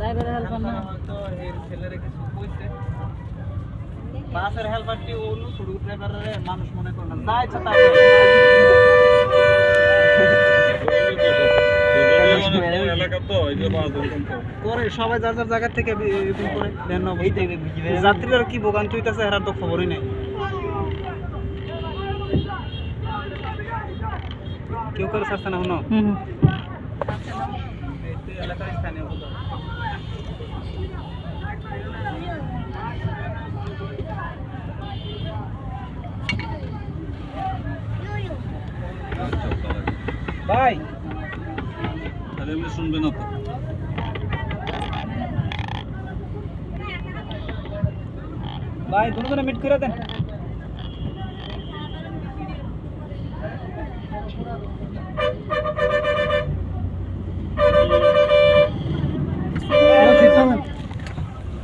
ড্রাইভারের হেল্পার না হয়তো এর ছেলেরে কিছু কইছে বাসের হেল্পারটি ওলু শুরু ড্রাইভারে মানুষ মনে করে না যা ইচ্ছা তাই করে সবাই যার যার জায়গা থেকে করে যাত্রীরা কি ভোগান্তি হইতেছে এর তো খবরই নেই কেউ করে ছাড়ছে না হনো এলাকার স্থানীয় ভাই তাহলে এমনি শুনবে না তো ভাই দুজনে মিট করে দেন